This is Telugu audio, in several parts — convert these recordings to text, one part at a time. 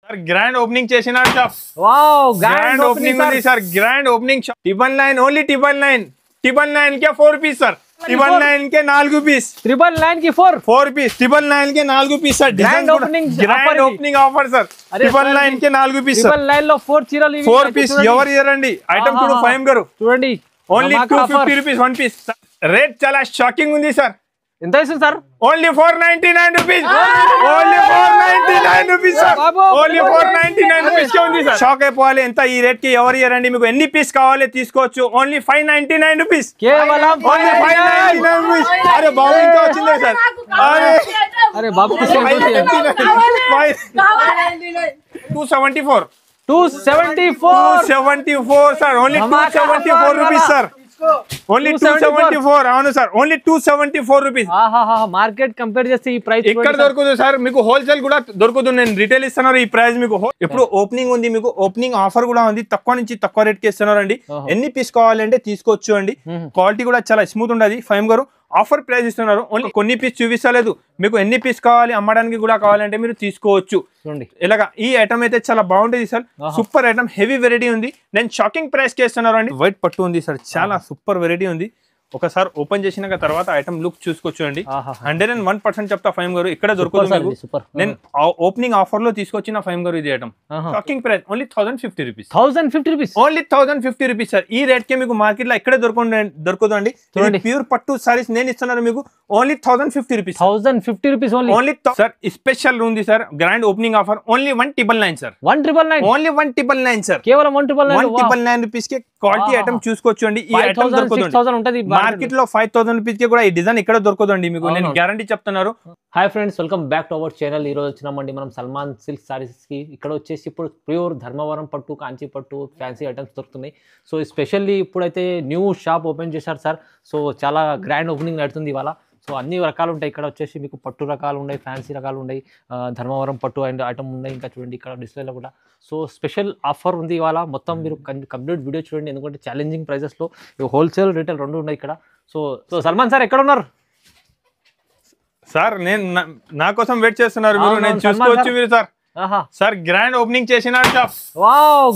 సార్ గ్రాండ్ ఓపెనింగ్ చేసిన షాప్. వావ్ గ్రాండ్ ఓపెనింగ్ ఉంది sir. Grand opening shop. 999 only 999 के 4 पीस सर. 999 के 4 पीस. 999 की 4 पीस. 999 के 4 piece sir. Grand opening offer sir. 999 के 4 पीस सर. 999 లో 4 చీరలు ఇవి 4 పీస్ ఎవరు ఇయరండి. ఐటమ్ చూడు ఫైమ్ గారు చూడండి. Only 250 rupees 1 piece. రేట్ చాలా షాకింగ్ ఉంది సార్. ఎంత ఇస్తుంది sir? Only 499 rupees. Only 499 rupees sir. Only 499 rupees కే ఉంది సార్. షాక్ అయిపోవాలి. ఎంత ఈ రేట్ కి ఎవరు ఇయరండి. మీకు ఎన్ని పీస్ కావాలి తీసుకోవచ్చు. Only 599 rupees. కేవలం ఓన్లీ 599 రూపీస్. అరే బాబు ఇంకా వచ్చింది సార్. అరే బాబు 274 sir. Only 274 rupees sir. Only 274. అవును sir. Only 274 rupees. Market compare చేస్తే ఈ ప్రైస్ ఇక్కడ దొరుకుతుంది సార్. మీకు హోల్సేల్ కూడా దొరుకుతుంది. నేను రిటైల్ ఇస్తున్నారు ఈ ప్రైస్ మీకు. ఇప్పుడు ఓపెనింగ్ ఉంది. మీకు ఓపెనింగ్ ఆఫర్ కూడా ఉంది. తక్కువ నుంచి తక్కువ రేట్ కి ఇస్తున్నారు అండి. ఎన్ని పీస్ కావాలంటే తీసుకోవచ్చు అండి. క్వాలిటీ కూడా చాలా స్మూత్ ఉండదు. ఫైమ్ గారు ఆఫర్ ప్రైస్ ఇస్తున్నారు. ఓన్లీ కొన్ని పీస్ చూపిస్తలేదు. మీకు ఎన్ని పీస్ కావాలి అమ్మడానికి కూడా కావాలంటే మీరు తీసుకోవచ్చు. ఇలాగా ఈ ఐటమ్ అయితే చాలా బాగుంటుంది sir. Super item. Heavy variety ఉంది. నేను షాకింగ్ ప్రైస్ కి ఇస్తున్నారు అండి. వైట్ పట్టు ఉంది సార్. చాలా సూపర్ వెరైటీ ఉంది. ఒకసారి ఓపెన్ చేసినాక తర్వాత ఐటమ్ లుక్ చూసుకోవచ్చు అండి. 101% చెప్తా ఫైమ్ గారు. ఇక్కడ దొరుకుతుంది. నేను ఓపెనింగ్ ఆఫర్ లో తీసుకొచ్చిన ఫైమ్ గారు ఇది item. Shocking price only 1050 rupees. 1050 rupees. Only 1050 rupees sir. ఈ రేట్ కి మీకు మార్కెట్ లో ఇక్కడే దొరుకుతుందండి. ప్యూర్ పట్టు సారీస్ నేను ఇస్తున్నాను మీకు. Only 1050 rupees. 1050 rupees only sir. Special ఉంది sir. Grand opening offer only 1999 sir. 1999 only 1999 sir. కేవలం 1999 రూపీస్ కి క్వాలిటీ ఐటమ్ చూసుకోవచ్చు అండి. ఈ ఐటమ్ దొరుకుతుంది మార్కెట్ లో 5000 రూపీస్ కి కూడా ఈ డిజైన్ ఇక్కడ దొరుకుతుంది మీకు. నేను గ్యారంటీ చెప్తున్నారు. Hi friends, welcome back to our channel. ఈ రోజు వచ్చినామండి మనం సల్మాన్ సిల్క్ సారీస్ కి. ఇక్కడ వచ్చేసి ఇప్పుడు ప్యూర్ ధర్మవరం పట్టు, కాంచి పట్టు, ఫ్యాన్సీ ఐటమ్స్ దొరుకుతున్నాయి. సో స్పెషల్లీ ఇప్పుడైతే న్యూ షాప్ ఓపెన్ చేశారు సార్. సో చాలా గ్రాండ్ ఓపెనింగ్ నడుతుంది ఇవాళ. సో అన్ని రకాలు ఉంటాయి ఇక్కడ. వచ్చేసి మీకు పట్టు రకాలు ఉన్నాయి, ఫ్యాన్సీ రకాలు ఉన్నాయి, ధర్మవరం పట్టు అండ్ ఐటమ్ ఉన్నాయి. ఇంకా చూడండి ఇక్కడ డిస్ప్లేలో కూడా. సో స్పెషల్ ఆఫర్ ఉంది ఇవాళ. మొత్తం మీరు కంప్లీట్ వీడియో చూడండి. ఎందుకంటే ఛాలెంజింగ్ ప్రైజెస్లో హోల్సేల్ రీటైల్ రెండు ఉన్నాయి ఇక్కడ. సో సల్మాన్ సార్ ఎక్కడ ఉన్నారు సార్? నేను నా కోసం వెయిట్ చేస్తున్నారు మీరు. నేను చూసుకోవచ్చు మీరు సార్. సార్ గ్రాండ్ ఓపెనింగ్ చేసిన షాప్.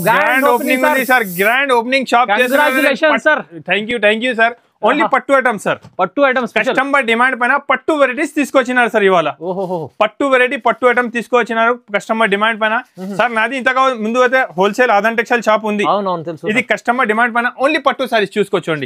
గ్రాండ్ ఓపెనింగ్ ఉంది సార్. గ్రాండ్ ఓపెనింగ్ షాప్ చేసిన sir. Thank you sir. Only పట్టు ఐటమ్ సార్. పట్టు ఐటమ్స్ కస్టమర్ డిమాండ్ పైన పట్టు వెరైటీస్ తీసుకొచ్చినారు సార్ ఇవాళ. పట్టు వెరైటీ పట్టు ఐటమ్ తీసుకొచ్చినారు కస్టమర్ డిమాండ్ పైన. సార్ నాది ఇంతగా ముందు అయితే హోల్సేల్ ఆదాన్ టెక్స్టైల్ షాప్ ఉంది. ఇది కస్టమర్ డిమాండ్ పైన ఓన్లీ పట్టు సారీస్ చూసుకోవచ్చండి.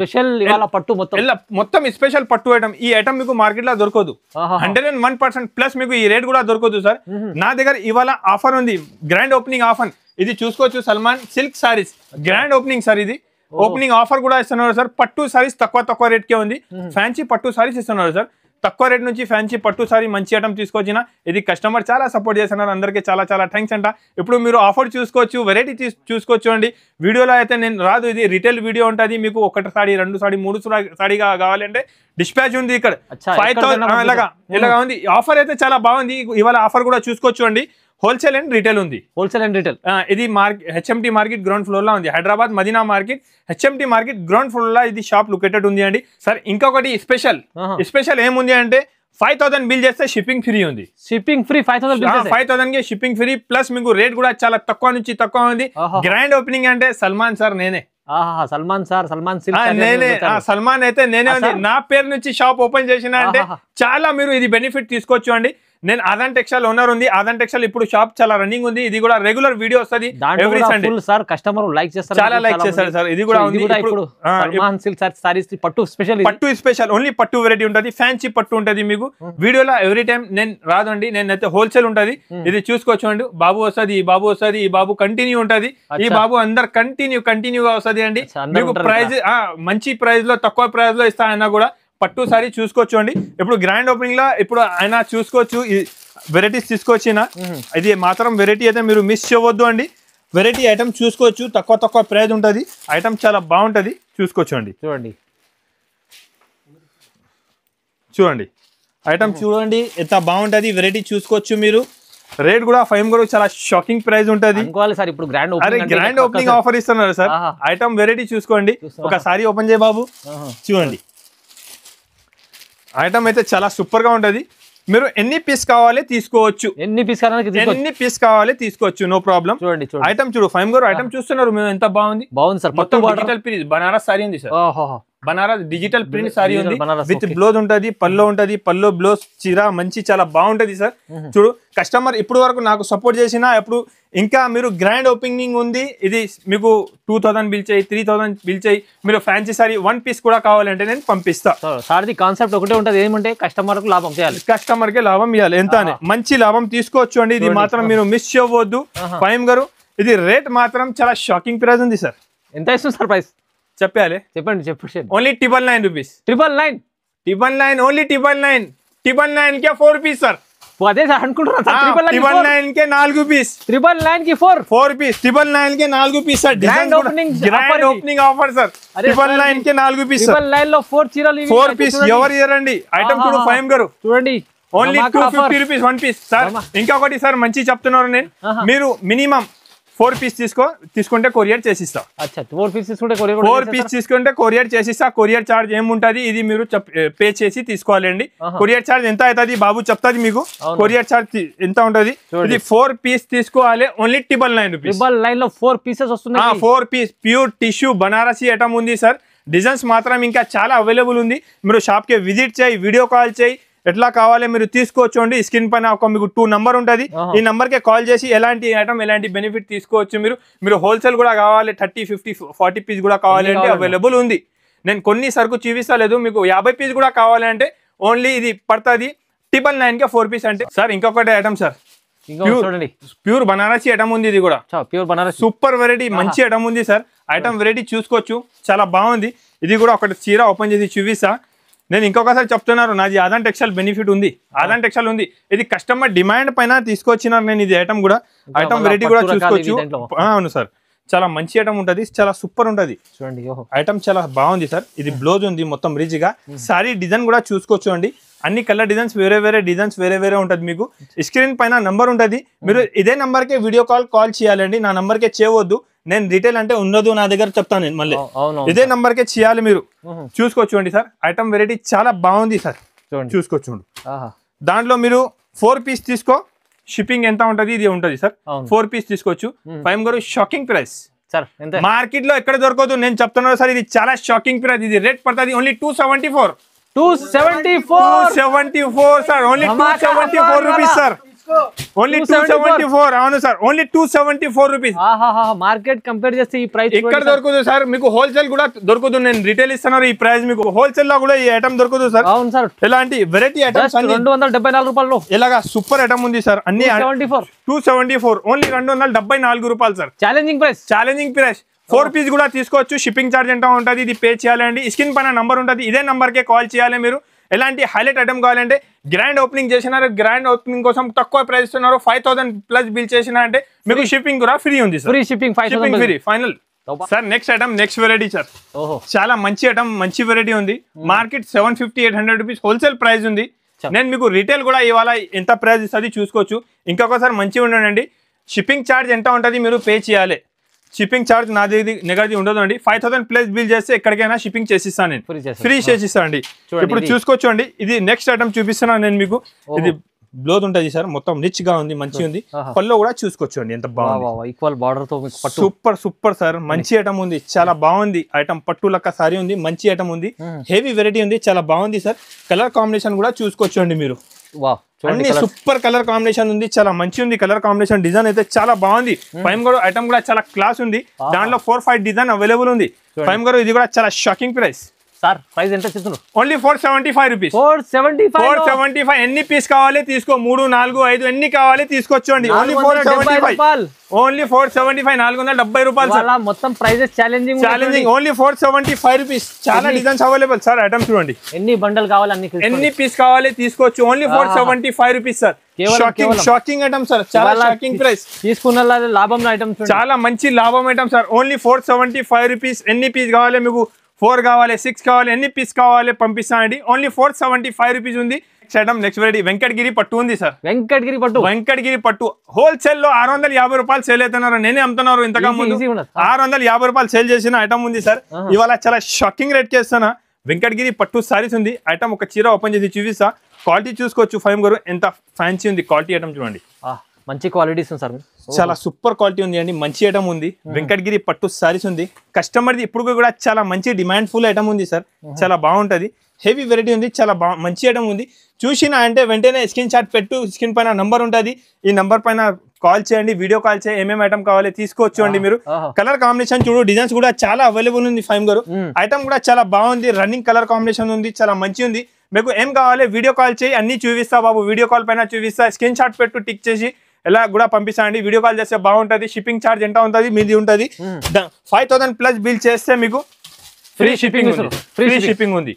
మొత్తం స్పెషల్ పట్టు ఐటమ్. ఈ ఐటమ్ మీకు మార్కెట్ లో దొరకదు. 101% ప్లస్ మీకు ఈ రేట్ కూడా దొరకదు సార్. నా దగ్గర ఇవాళ ఆఫర్ ఉంది. Grand opening offer. ఇది చూసుకోవచ్చు. Salman silk saris grand opening sir. ఇది ఓపెనింగ్ ఆఫర్ కూడా ఇస్తున్నారు సార్. పట్టు సారీస్ తక్కువ రేట్ కే ఉంది. ఫ్యాన్సీ పట్టు సారీస్ ఇస్తున్నారు సార్. తక్కువ రేట్ నుంచి ఫ్యాన్సీ పట్టు సారీ మంచి ఐటమ్ తీసుకొచ్చిన. ఇది కస్టమర్ చాలా సపోర్ట్ చేస్తున్నారు. అందరికీ చాలా థ్యాంక్స్ అంట. ఇప్పుడు మీరు ఆఫర్ చూసుకోవచ్చు, వెరైటీ చూసుకోవచ్చు అండి. వీడియోలో అయితే నేను రాదు. ఇది రిటైల్ వీడియో ఉంటుంది. మీకు 1 సారీ 2 సారీ 3 సారీగా కావాలంటే డిస్పాచ్ ఉంది ఇక్కడ. 5000 ఇలాగా ఉంది. ఆఫర్ అయితే చాలా బాగుంది. ఇవాళ ఆఫర్ కూడా చూసుకోవచ్చు అండి. హోల్సేల్ అండ్ రిటైల్ ఉంది. ఇది హెచ్ఎంటి మార్కెట్ గ్రౌండ్ ఫ్లోర్ లో ఉంది. Hyderabad Madina market HMT market ground floor లో ఇది షాప్ లొకేటెడ్ ఉంది అండి. సార్ ఇంకొకటి స్పెషల్ ఏముంది అంటే 5000 బిల్ చేస్తే షిప్పింగ్ ఫ్రీ ఉంది. 5000 కి షిప్పింగ్ ఫ్రీ. ప్లస్ మీకు రేట్ కూడా చాలా తక్కువ నుంచి తక్కువ ఉంది. గ్రాండ్ ఓపెనింగ్ అంటే సల్మాన్ సార్ నేనే. సల్మాన్ అయితే నేనే ఉంది. నా పేరు నుంచి షాప్ ఓపెన్ చేసిన అంటే చాలా మీరు ఇది బెనిఫిట్ తీసుకోవచ్చు అండి. నేను ఆదాన్ టెక్స్టైల్ ఓనర్ ఉంది. ఆదాన్ టెక్స్టైల్ ఇప్పుడు షాప్ చాలా రన్నింగ్ ఉంది. ఇది కూడా రెగ్యులర్ వీడియో వస్తుంది every Sunday. Sir customer like చేస్తారు, చాలా లైక్ చేస్తారు సార్. ఇది కూడా ఉంది. సల్మాన్ సిల్క్ సారీస్ పట్టు స్పెషల్ ఓన్లీ పట్టు వెరైటీ ఉంటుంది. ఫ్యాన్సీ పట్టు ఉంటుంది మీకు. వీడియోలో ఎవ్రీ టైం నేను రాదండి. నేనైతే హోల్సేల్ ఉంటది. ఇది చూసుకోవచ్చు అండి. బాబు వస్తుంది, ఈ బాబు వస్తుంది, ఈ బాబు కంటిన్యూ ఉంటది. ఈ బాబు అందరు కంటిన్యూగా వస్తుంది అండి. మీకు ప్రైజ్ మంచి ప్రైజ్ లో తక్కువ ప్రైజ్ లో ఇస్తా అయినా కూడా పట్టు సారీ చూసుకోవచ్చు అండి. ఇప్పుడు గ్రాండ్ ఓపెనింగ్ లో ఇప్పుడు ఆయన చూసుకోవచ్చు. వెరైటీస్ తీసుకొచ్చిన ఇది మాత్రం వెరైటీ అయితే మీరు మిస్ చేయవద్దు అండి. వెరైటీ ఐటమ్ చూసుకోవచ్చు. తక్కువ ప్రైజ్ ఉంటుంది. ఐటమ్ చాలా బాగుంటది. చూసుకోవచ్చు అండి. చూడండి ఐటమ్ చూడండి ఎంత బాగుంటది. వెరైటీ చూసుకోవచ్చు మీరు. రేట్ కూడా ఫైమ్ కూడా చాలా షాకింగ్ ప్రైస్ ఉంటది. ఇప్పుడు గ్రాండ్ ఓపెనింగ్ ఆఫర్ ఇస్తున్నారు సార్. ఐటమ్ వెరైటీ చూసుకోండి. ఒక సారీ ఓపెన్ చేయ బాబు. చూడండి ఐటమ్ అయితే చాలా సూపర్ గా ఉంటది. మీరు ఎన్ని పీస్ కావాలి తీసుకోవచ్చు, ఎన్ని పీస్ కావాలి తీసుకోవచ్చు, నో ప్రాబ్లం. చూడండి ఐటమ్ చూడు ఫైమ్ గారు, ఐటమ్ చూస్తున్నారు మేము ఎంత బాగుంది సార్. మొత్తం డిజిటల్ పీస్ బనారస్ సారీ ఉంది sir. Banaras digital print sorry ఉంది విత్ బ్లౌజ్ ఉంటది, పల్లో ఉంటది, పల్లో బ్లౌజ్ చీర మంచి చాలా బాగుంటది సార్. చూడు కస్టమర్ ఇప్పుడు వరకు నాకు సపోర్ట్ చేసిన ఎప్పుడు ఇంకా మీరు గ్రాండ్ ఓపెనింగ్ ఉంది, ఇది మీకు 2000 బిల్ చేయి 3000 బిల్ చేయి, మీరు ఫ్యాన్సీ సారీ 1 పీస్ కూడా కావాలంటే నేను పంపిస్తా. సార్ది కాన్సెప్ట్ ఒకటే ఉంటది, ఏమంటే కస్టమర్ కు లాభం చేయాలి, కస్టమర్ కి లాభం ఇవ్వాలి, ఎంత మంచి లాభం తీసుకోవచ్చు అండి. ఇది మాత్రం మీరు మిస్ చేయవద్దు ఫైమ్ గారు. ఇది రేట్ మాత్రం చాలా షాకింగ్ ప్రైస్ ఉంది సార్. ఎంత ఇస్తుంది సార్ ప్రైస్ చెప్పాలి, చెప్పండి. Only 999 rupees. 999 ఓన్లీ 999 కే 4 పీస్ సార్. అదే సార్ అనుకుంటున్నాను సార్. 999 కే 4 పీస్, 999 కి 4 పీస్, 999 కే 4 piece sir. Grand opening offer sir. 999 కే 4 పీస్, 999 లో 4 చీరలు 4 పీస్ ఎవరు ఇయరండి. ఐటమ్ చూడు ఫైమ్ గారు, చూడండి ఓన్లీ 250 రూపీస్ 1 పీస్ సార్. ఇంకొకటి సార్ మంచి చెప్తున్నారు నేను, మీరు మినిమం 4 పీస్ తీసుకుంటే కొరియర్ చేసిస్తా. 4 పీస్ తీసుకుంటే కొరియర్ చేసిస్తా. కొరియర్ చార్జ్ ఏముంటది ఇది మీరు పే చేసి తీసుకోవాలండి. కొరియర్ చార్జ్ ఎంత అవుతుంది బాబు చెప్తాది మీకు. కొరియర్ చార్జ్ ఎంత ఉంటది, ఇది 4 పీస్ తీసుకోవాలి, ఓన్లీ 999 రూపీస్. 999 లో 4 పీసెస్ వస్తున్నాయి. 4 piece pure tissue Banarasi item ఉంది సార్. డిజైన్స్ మాత్రం ఇంకా చాలా అవైలబుల్ ఉంది. మీరు షాప్ కి విజిట్ చేయి, వీడియో కాల్ చేయి, ఎట్లా కావాలి మీరు తీసుకోవచ్చు అండి. స్క్రీన్ పైన ఒక మీకు 2 నంబర్ ఉంటుంది, ఈ నంబర్ కి కాల్ చేసి ఎలాంటి ఐటమ్ ఎలాంటి బెనిఫిట్ తీసుకోవచ్చు. మీరు హోల్సేల్ కూడా కావాలి, 30, 50, 40 పీస్ కూడా కావాలి అంటే అవైలబుల్ ఉంది. నేను కొన్ని సరుకు చూపిస్తలేదు, మీకు 50 పీస్ కూడా కావాలంటే ఓన్లీ ఇది పడుతుంది 999 కే 4 పీస్ అంటే సార్. ఇంకొకటి item sir, pure Banarasi item ఉంది, ఇది కూడా ప్యూర్ బనారసి సూపర్ వెరైటీ మంచి ఐటమ్ ఉంది సార్. ఐటమ్ వెరైటీ చూసుకోవచ్చు, చాలా బాగుంది. ఇది కూడా ఒకటి చీర ఓపెన్ చేసి చూపిస్తా. నేను ఇంకొకసారి చెప్తున్నారు, నాది ఆదాన్ టెక్స్టైల్ బెనిఫిట్ ఉంది, ఆదాన్ టెక్స్టైల్ ఉంది. ఇది కస్టమర్ డిమాండ్ పైన తీసుకొచ్చినారు నేను. ఇది ఐటమ్ కూడా ఐటమ్ వెరైటీ కూడా చూసుకోవచ్చు. అవును సార్, చాలా మంచి ఐటమ్ ఉంటది, చాలా సూపర్ ఉంటది. చూడండి ఐటమ్ చాలా బాగుంది సార్. ఇది బ్లౌజ్ ఉంది మొత్తం రిచ్ గా. సారీ డిజైన్ కూడా చూసుకోవచ్చు అండి. అన్ని కలర్ డిజైన్స్ వేరే డిజైన్స్ వేరే ఉంటది. మీకు స్క్రీన్ పైన నంబర్ ఉంటది, మీరు ఇదే నంబర్ కే వీడియో కాల్ చేయాలండి. నా నంబర్ కే చేయవద్దు, నేను రిటైల్ అంటే ఉండదు నా దగ్గర చెప్తాను నేను. మళ్ళీ ఇదే నంబర్ కే చేయాలి, మీరు చూసుకోవచ్చు సార్. ఐటమ్ వెరైటీ చాలా బాగుంది సార్, చూసుకోవచ్చు. దాంట్లో మీరు 4 పీస్ తీసుకో, షిప్పింగ్ ఎంత ఉంటది ఇది ఉంటది సార్. 4 పీస్ తీసుకోవచ్చు. ఫైమ్ గారు షాకింగ్ ప్రైస్ సార్, మార్కెట్ లో ఎక్కడ దొరకదు, నేను చెప్తున్నాను సార్. ఇది చాలా షాకింగ్ ప్రైస్. ఇది రేట్ పడుతుంది only 274 sir. Only 274 rupees sir. Only 274. అవును sir, only 274 rupees. Market compare చేస్తే ఈ ప్రైస్ ఇక్కడ దొరకదు సార్. మీకు హోల్సేల్ కూడా దొరకదు, నేను రిటైల్ ఇస్తున్నారు ఈ ప్రైస్. మీకు హోల్సేల్ లో కూడా ఈ ఐటమ్ దొరకదు సార్. అవును సార్, ఇలాంటి వెరైటీ ఐటమ్స్ 274 రూపాయలు ఇలాగా సూపర్ ఐటమ్ ఉంది సార్. అన్ని 274 ఓన్లీ 274 రూపాయలు సార్. Challenging price. 4 పీస్ కూడా తీసుకోవచ్చు. షిప్పింగ్ ఛార్జ్ ఎంత ఉంటుంది ఇది పే చేయాలండి. స్క్రీన్ పైన నంబర్ ఉంటుంది, ఇదే నంబర్ కే కాల్ చేయాలి. మీరు ఎలాంటి హైలైట్ ఐటమ్ కావాలంటే గ్రాండ్ ఓపెనింగ్ చేసినారు, గ్రాండ్ ఓపెనింగ్ కోసం తక్కువ ప్రైస్ ఇస్తున్నారు, 5000 ప్లస్ బిల్ చేసినా అంటే మీకు షిప్పింగ్ కూడా ఫ్రీ ఉంది sir. Free shipping free final sir. Next item, next variety sir. చాలా మంచి ఐటమ్, మంచి వెరైటీ ఉంది. మార్కెట్ 750-800 రూపీస్ హోల్సేల్ ప్రైస్ ఉంది. నేను మీకు రిటైల్ కూడా ఇవాళ ఎంత ప్రైస్ ఇస్తుంది చూసుకోవచ్చు. ఇంకొకసారి మంచిగా ఉండండి. షిప్పింగ్ ఛార్జ్ ఎంత ఉంటుంది మీరు పే చేయాలి. షిప్పింగ్ ఛార్జ్ నాది నెగది ఉండదు అండి. 5000 ప్లస్ బిల్ చేస్తే ఎక్కడికైనా షిప్పింగ్ చేసిస్తాను నేను, ఫ్రీ చేసిస్తాను అండి. ఇప్పుడు చూసుకోవచ్చు అండి. ఇది నెక్స్ట్ ఐటమ్ చూపిస్తున్నాను నేను మీకు. ఇది బ్లౌజ్ ఉంటుంది సార్, మొత్తం రిచ్ గా ఉంది, మంచి ఉంది. పల్లో కూడా చూసుకోవచ్చు అండి, ఎంత బాగుంది. ఈక్వల్ బార్డర్ తో సూపర్ సార్. మంచి ఐటమ్ ఉంది, చాలా బాగుంది. ఐటమ్ పట్టు లెక్క సారీ ఉంది, మంచి ఐటమ్ ఉంది, హెవీ వెరైటీ ఉంది, చాలా బాగుంది సార్. కలర్ కాంబినేషన్ కూడా చూసుకోవచ్చు అండి మీరు. అన్ని సూపర్ కలర్ కాంబినేషన్ ఉంది, చాలా మంచి ఉంది కలర్ కాంబినేషన్. డిజైన్ అయితే చాలా బాగుంది. ఫైమ్ గారు ఐటమ్ కూడా చాలా క్లాస్ ఉంది. దాంట్లో 4-5 డిజైన్ అవైలబుల్ ఉంది. ఫైమ్ గారు ఇది కూడా చాలా షాకింగ్ ప్రైస్ సార్. ప్రైస్ ఎంత చెప్తున్నారు? Only 475 rupees. 475. ఎన్ని పీస్ కావాలి తీసుకో, 3, 4, 5 ఎన్ని కావాలి తీసుకోవచ్చు అండి. ఓన్లీ 475. ఓన్లీ 475, 470 రూపాయలు సార్. మొత్తం ప్రైజెస్ ఛాలెంజింగ్. Only 475 rupees. చాలా డిజైన్స్ అవైలబుల్ సార్. ఐటమ్ చూడండి, ఎన్ని బండల్ కావాలి, ఎన్ని పీస్ కావాలి తీసుకోవచ్చు. Only 475 rupees sir. Shocking item sir, చాలా షాకింగ్ ప్రైస్. తీసుకున్న లాభం ఐటమ్, చాలా మంచి లాభం ఐటమ్ సార్. Only 475 rupees. ఎన్ని పీస్ కావాలి మీకు? 4 కావాలి, 6 కావాలి, ఎన్ని పీస్ కావాలి పంపిస్తానండి. ఓన్లీ 475 రూపీస్ ఉంది. నెక్స్ట్ వెరైటీ వెంకటగిరి పట్టు ఉంది సార్. వెంకటగిరి పట్టు హోల్సేల్ లో 650 రూపాయలు సేల్ అవుతున్నారు. నేనే అమ్ముతున్నారు. ఇంతగా ముందు 650 రూపాయలు సేల్ చేసిన ఐటమ్ ఉంది సార్. ఇవాళ చాలా షాకింగ్ రేట్ చేస్తున్నా. వెంకటగిరి పట్టు సారీస్ ఉంది. ఐటమ్ ఒక చీర ఓపెన్ చేసి చూపిస్తా. క్వాలిటీ చూసుకోవచ్చు ఫైమ్ గారు, ఎంత ఫ్యాన్సీ ఉంది క్వాలిటీ ఐటమ్ చూడండి. మంచి క్వాలిటీస్ సార్, చాలా సూపర్ క్వాలిటీ ఉంది అండి, మంచి ఐటమ్ ఉంది. వెంకటగిరి పట్టు సారీస్ ఉంది, కస్టమర్ది ఇప్పుడు కూడా చాలా మంచి డిమాండ్ ఫుల్ ఐటమ్ ఉంది సార్, చాలా బాగుంటది. హెవీ వెరైటీ ఉంది, చాలా మంచి ఐటమ్ ఉంది. చూసినా అంటే వెంటనే స్క్రీన్ షాట్ పెట్టు, స్క్రీన్ పైన నంబర్ ఉంటుంది, ఈ నంబర్ పైన కాల్ చేయండి, వీడియో కాల్ చేయండి, ఏమేమి ఐటమ్ కావాలి తీసుకోవచ్చు అండి మీరు. కలర్ కాంబినేషన్ చూడు, డిజైన్స్ కూడా చాలా అవైలబుల్ ఉంది ఫైమ్ గారు. ఐటమ్ కూడా చాలా బాగుంది, రన్నింగ్ కలర్ కాంబినేషన్ ఉంది, చాలా మంచి ఉంది. మీకు ఏం కావాలి వీడియో కాల్ చేయి, అన్ని చూపిస్తా బాబు, వీడియో కాల్ పైన చూపిస్తా, స్క్రీన్ షాట్ పెట్టు, టిక్ చేసి ఎలా కూడా పంపిస్తాండి. వీడియో కాల్ చేస్తే బాగుంటుంది. షిప్పింగ్ ఛార్జ్ ఎంత ఉంటుంది మీది ఉంటుంది, 5000 ప్లస్ బిల్ చేస్తే మీకు ఫ్రీ షిప్పింగ్ ఉంది.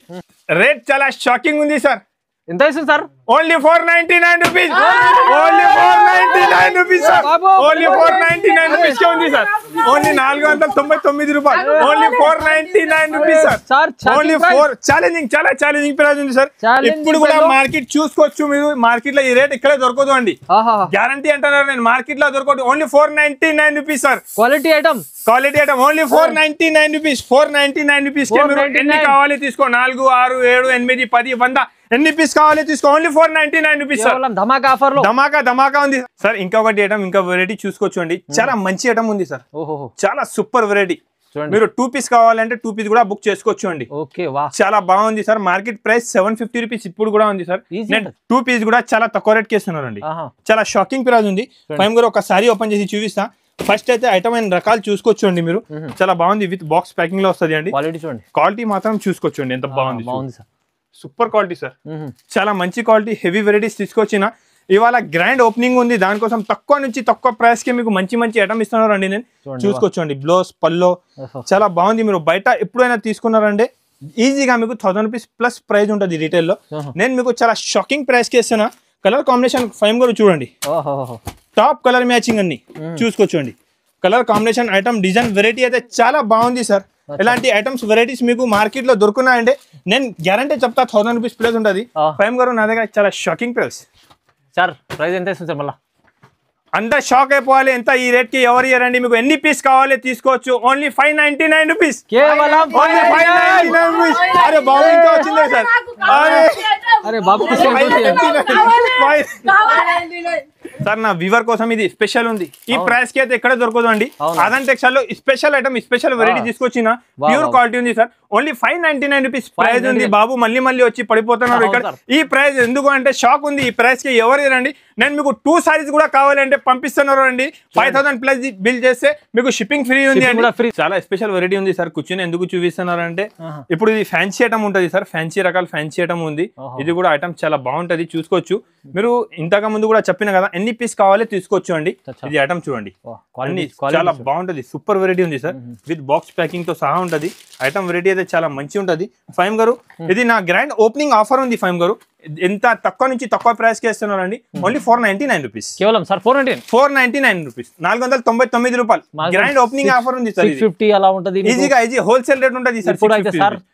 రేట్ చాలా షాకింగ్ ఉంది సార్. ఎంత ఇస్తుంది sir? Only 499 rupees, only 499 rupees sir, only 499 rupees కే ఉంది సార్, ఓన్లీ 499 రూపాయలు, only 499 rupees sir, only 4. Challenging, చాలా ఛాలెంజింగ్ ప్రైస్ ఉంది సార్. ఇప్పుడు కూడా మార్కెట్ చూసుకోవచ్చు మీరు, మార్కెట్ లో ఈ రేట్ ఇక్కడే దొరకదు అండి, గ్యారంటీ అంటున్నారు నేను, మార్కెట్ లో దొరకదు. Only 499 rupees sir, quality item only 499 rupees, 499 rupees కే మీరు ఎన్ని కావాలి తీసుకో, 4, 6, 7, 8, 10, 100 ఎన్ని పీస్ కావాలి తీసుకో, ఓన్లీ 499 రూపీస్ సార్. ధమాకా ఉంది సార్. ఇంకొకటి ఐటమ్, ఇంకా వెరైటీ చూసుకోవచ్చు అండి, చాలా మంచి ఐటమ్ ఉంది సార్, చాలా సూపర్ వెరైటీ. మీరు 2 పీస్ కావాలంటే 2 పీస్ కూడా బుక్ చేసుకోవచ్చు అండి. చాలా బాగుంది సార్. మార్కెట్ ప్రైస్ 750 రూపీస్ ఇప్పుడు కూడా ఉంది సార్. 2 పీస్ కూడా చాలా తక్కువ రేట్ కేస్తున్నారండి, చాలా షాకింగ్ ప్రైస్ ఉంది. ఫైమ్ గారు ఒకసారి ఓపెన్ చేసి చూపిస్తా. ఫస్ట్ అయితే ఐటమ్ అయిన రకాలు చూసుకోవచ్చు అండి మీరు, చాలా బాగుంది, విత్ బాక్స్ ప్యాకింగ్ లో వస్తుంది అండి. క్వాలిటీ మాత్రం చూసుకోవచ్చు అండి, ఎంత బాగుంది, సూపర్ క్వాలిటీ సార్, చాలా మంచి క్వాలిటీ. హెవీ వెరైటీస్ తీసుకొచ్చిన ఇవాళ గ్రాండ్ ఓపెనింగ్ ఉంది, దానికోసం తక్కువ నుంచి తక్కువ ప్రైస్ కి మీకు మంచి మంచి ఐటమ్ ఇస్తున్నారు అండి. నేను చూసుకోవచ్చు అండి, బ్లౌజ్ పల్లో చాలా బాగుంది. మీరు బయట ఎప్పుడైనా తీసుకున్నారంటే ఈజీగా మీకు 1000 రూపీస్ ప్లస్ ప్రైస్ ఉంటుంది రీటైల్ లో. నేను మీకు చాలా షాకింగ్ ప్రైస్ కి ఇస్తున్నా. కలర్ కాంబినేషన్ ఫైమ్ గారు చూడండి, టాప్ కలర్ మ్యాచింగ్ అన్ని చూసుకోవచ్చు అండి. Colour combination item design variety అయితే చాలా బాగుంది సార్. ఇలాంటి ఐటమ్స్ వెరైటీస్ మీకు మార్కెట్ లో దొరుకున్నాయంటే నేను గ్యారంటీ చెప్తా 1000 రూపీస్ ప్రైస్ ఉంటుంది. ఫైమ్ గారు నా దగ్గర చాలా షాకింగ్ ప్రైస్ సార్. ప్రైస్ ఎంత ఇస్తుంది సార్? మళ్ళీ అంతా షాక్ అయిపోవాలి, ఎంత ఈ రేట్ కి ఎవరు ఇయ్యారండి. మీకు ఎన్ని పీస్ కావాలి తీసుకోవచ్చు, ఓన్లీ 599 రూపీస్, ఓన్లీ 599 రూపీస్. అరే బాబు ఇంకా వచ్చిందే సార్, అరే బాబు సార్ నా వ్యూవర్ కోసం ఇది స్పెషల్ ఉంది. ఈ ప్రైస్ కి అయితే ఎక్కడ దొరకదు అండి. ఆదాన్ టెక్స్టైల్ లో స్పెషల్ ఐటమ్, స్పెషల్ వెరైటీ తీసుకొచ్చిన ప్యూర్ క్వాలిటీ ఉంది సార్. ఓన్లీ 599 రూపీస్ ప్రైస్ ఉంది. బాబు మళ్ళీ వచ్చి పడిపోతున్నారు ఇక్కడ. ఈ ప్రైస్ ఎందుకు అంటే షాక్ ఉంది. ఈ ప్రైస్ కి ఎవరు రండి. నేను మీకు 2 సారీస్ కూడా కావాలంటే పంపిస్తున్నారు అండి. 5000 ప్లస్ బిల్ చేస్తే మీకు షిప్పింగ్ ఫ్రీ ఉంది అండి. చాలా స్పెషల్ వెరైటీ ఉంది సార్. కూర్చొని ఎందుకు చూపిస్తున్నారు అంటే ఇప్పుడు ఇది ఫ్యాన్సీ ఐటమ్ ఉంటుంది సార్. ఫ్యాన్సీ రకాల ఫ్యాన్సీ ఐటమ్ ఉంది. ఇది కూడా ఐటమ్ చాలా బాగుంటది, చూసుకోవచ్చు మీరు. ఇంతకు ముందు కూడా చెప్పిన కదా, ఎన్ని పీస్ కావాలి తీసుకోవచ్చు అండి. ఇది ఐటమ్ చూడండి, చాలా బాగుంటది, సూపర్ వెరైటీ ఉంది సార్. విత్ బాక్స్ ప్యాకింగ్ తో సహా ఉంటది. ఐటమ్ వెరైటీ అయితే చాలా మంచి ఉంటది. ఫైమ్ గారు ఇది నా గ్రాండ్ ఓపెనింగ్ ఆఫర్ ఉంది. ఫైమ్ గారు ఎంత తక్కువ నుంచి తక్కువ ప్రైస్ కి ఇస్తున్నారండి. ఓన్లీ 499 రూపీస్ కేవలం సార్. 499 రూపీస్, 499 రూపాయలు. గ్రాండ్ ఓపెనింగ్ ఆఫర్ ఉంది సార్. 650 అలా ఉంటది. ఈజీగా హోల్సేల్ రేట్ ఉంటుంది సార్.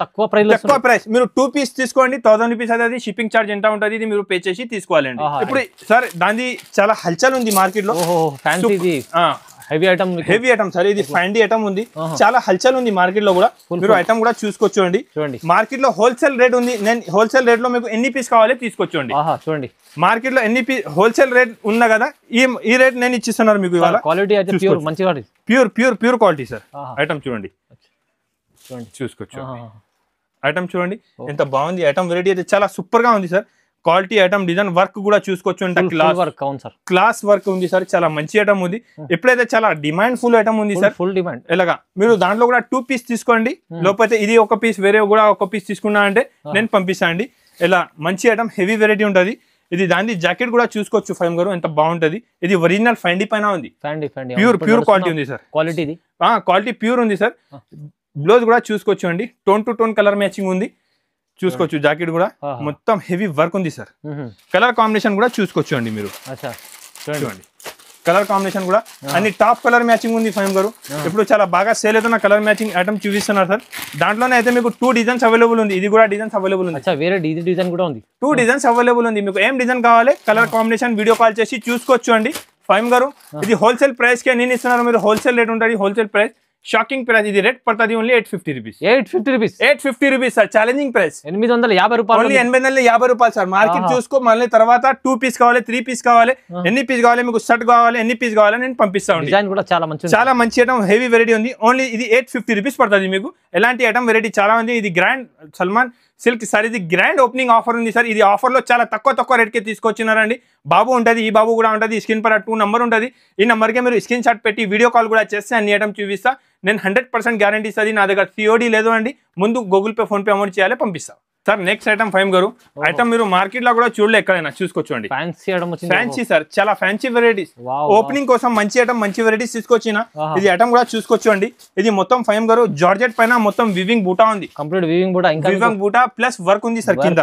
తక్కువ ప్రైస్. మీరు 2 పీస్ తీసుకోండి, 1000 రూపీస్ అది. షిప్పింగ్ చార్జ్ ఎంత ఉంటుంది ఇది మీరు పే చేసి తీసుకోవాలండి. ఇప్పుడు సార్ దాని చాలా హల్చల్ ఉంది మార్కెట్ లో. Heavy item sir. ఇది ఫైండీ ఐటమ్ ఉంది, చాలా హల్చల్ ఉంది మార్కెట్ లో కూడా. మీరు ఐటమ్ కూడా చూసుకోవచ్చు అండి. మార్కెట్ లో హోల్సేల్ రేట్ ఉంది. నేను హోల్సేల్ రేట్ లో మీకు ఎన్ని పీస్ కావాలి తీసుకోవచ్చు అండి. చూడండి మార్కెట్ లో ఎన్ని పీస్ హోల్సేల్ రేట్ ఉన్నా కదా, ఈ రేట్ నేను ఇచ్చిస్తున్నారు మీకు ఇవాళ. క్వాలిటీ అయితే ప్యూర్ క్వాలిటీ సార్. ఐటమ్ చూడండి, చూసుకోవచ్చు. ఐటమ్ చూడండి ఎంత బాగుంది. ఐటమ్ వెరైటీ అయితే చాలా సూపర్ గా ఉంది sir. Quality item, design work కూడా చూసుకోవచ్చు అంటే క్లాస్ వర్క్ ఉంది సార్. చాలా మంచి ఐటమ్ ఉంది. ఎప్పుడైతే చాలా డిమాండ్ ఫుల్ ఐటమ్ ఉంది సార్. Full demand. ఇలాగా మీరు దాంట్లో కూడా 2 పీస్ తీసుకోండి. లేకపోతే ఇది 1 పీస్, వేరే కూడా 1 పీస్ తీసుకున్నా అంటే నేను పంపిస్తాను అండి. ఇలా మంచి ఐటమ్, హెవీ వెరైటీ ఉంటుంది. ఇది దాని జాకెట్ కూడా చూసుకోవచ్చు ఫైమ్ గారు, ఎంత బాగుంటది. ఇది ఒరిజినల్ ఫైండీ పైన ఉంది. ప్యూర్ క్వాలిటీ ఉంది సార్. క్వాలిటీ ప్యూర్ ఉంది సార్. బ్లౌజ్ కూడా చూసుకోవచ్చు అండి. Tone to tone colour matching ఉంది, చూసుకోవచ్చు. జాకెట్ కూడా మొత్తం హెవీ వర్క్ ఉంది సార్. కలర్ కాంబినేషన్ కూడా చూసుకోవచ్చు అండి మీరు. చూడండి కలర్ కాంబినేషన్ కూడా అన్ని టాప్ కలర్ మ్యాచింగ్ ఉంది ఫైమ్ గారు. ఇప్పుడు చాలా బాగా సేల్ అవుతున్న కలర్ మ్యాచింగ్ ఐటమ్ చూపిస్తున్నారు సార్. దాంట్లోనే అయితే మీకు 2 డిజైన్స్ అవైలబుల్ ఉంది. ఇది కూడా డిజైన్స్ అవైలబుల్ ఉంది. వేరే డిజైన్ కూడా ఉంది. 2 డిజైన్స్ అవైలబుల్ ఉంది. మీకు ఏం డిజైన్ కావాలి కలర్ కాంబినేషన్ వీడియో కాల్ చేసి చూసుకోవచ్చు అండి. ఫైమ్ గారు ఇది హోల్సేల్ ప్రైస్ కే నేను ఇస్తున్నారు. మీరు హోల్సేల్ రేట్ ఉంటుంది, హోల్సేల్ ప్రైస్. Shocking price. ఇది రేట్ పడుతుంది only 850 rupees. 850 rupees sir, challenging price. 850 రూపాయలు, ఓన్లీ 850 రూపాయలు సార్. మార్కెట్ చూసుకో, మళ్ళీ తర్వాత 2 పీస్ కావాలి, 3 పీస్ కావాలి, ఎన్ని పీస్ కావాలి మీకు, షర్ట్ కావాలి, ఎన్ని పీస్ కావాలి నేను పంపిస్తాను. డిజైన్ కూడా చాలా మంచి ఐటమ్, హెవీ వెరైటీ ఉంది. ఓన్లీ ఇది 850 రూపీస్ పడుతుంది మీకు. ఎలాంటి ఐటమ్ వెరైటీ చాలా ఉంది. ఇది గ్రాండ్ సల్మాన్ సిల్క్ సార్, ఇది గ్రాండ్ ఓపెనింగ్ ఆఫర్ ఉంది సార్. ఇది ఆఫర్ లో చాలా తక్కువ రేట్కి తీసుకొచ్చినారండి. బాబు ఉంటుంది, ఈ బాబు కూడా ఉంటుంది. స్క్రీన్ పర్ 2 నెంబర్ ఉంటుంది. ఈ నెంబర్కి మీరు స్క్రీన్ షాట్ పెట్టి వీడియో కాల్ కూడా చేస్తే అన్ని ఐటమ్ చూపిస్తా. నేను 100% గ్యారంటీ ఇస్తుంది. నా దగ్గర COD లేదు అండి, ముందు Google pay, phone pay amount చేయాలి, పంపిస్తా సార్. నెక్స్ట్ ఐటమ్ ఫైమ్ గారు, ఐటమ్ మీరు మార్కెట్ లో కూడా చూడలే, ఎక్కడైనా చూసుకోవచ్చండి. ఫ్యాన్సీ సార్, చాలా ఫ్యాన్సీ వెరైటీస్. ఓపెనింగ్ కోసం మంచి ఐటమ్, మంచి వెరైటీస్ తీసుకొచ్చిన. ఇది ఐటమ్ కూడా చూసుకోవచ్చండి. ఇది మొత్తం ఫైమ్ గారు జార్జెట్ పైన మొత్తం వివింగ్ బూటా ఉంది, కంప్లీట్ వివింగ్ బూటా ప్లస్ వర్క్ ఉంది సార్ కింద.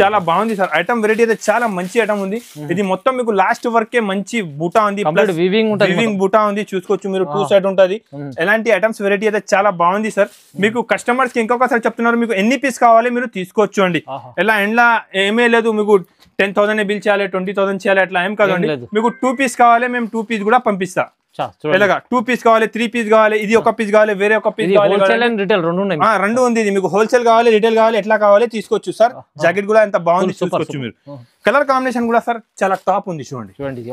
చాలా బాగుంది సార్. ఐటమ్ వెరైటీ అయితే చాలా మంచి ఐటమ్ ఉంది. ఇది మొత్తం మీకు లాస్ట్ వర్క్ మంచి బూటా ఉంది, వివింగ్ బూటా ఉంది. చూసుకోవచ్చు మీరు, 2 సైడ్ ఉంటుంది. ఎలాంటి ఐటమ్స్ వెరైటీ అయితే చాలా బాగుంది సార్. మీకు కస్టమర్స్ కి ఇంకొకసారి చెప్తున్నారు, మీకు ఎన్ని పీస్ కావాలి మీరు తీసుకోవచ్చు అండి. ఎలా ఎండ్లా ఏమీ లేదు, మీకు 10,000 బిల్ చేయాలి, 20,000 చేయాలి, అట్లా ఏం కాదండి. మీకు 2 పీస్ కావాలి, మేము 2 పీస్ కూడా పంపిస్తా. ఇలాగా 2 పీస్ కావాలి, 3 పీస్ కావాలి, ఇది ఒక పీస్ కావాలి, వేరే ఒక పీస్ కావాలి, రెండు ఉంది. ఇది మీకు హోల్సేల్ కావాలి, రిటైల్ కావాలి, ఎట్లా కావాలి తీసుకోవచ్చు సార్. జాకెట్ కూడా ఎంత బాగుంది చూసుకోవచ్చు మీరు. కలర్ కాంబినేషన్ కూడా సార్ చాలా టాప్ ఉంది. చూడండి,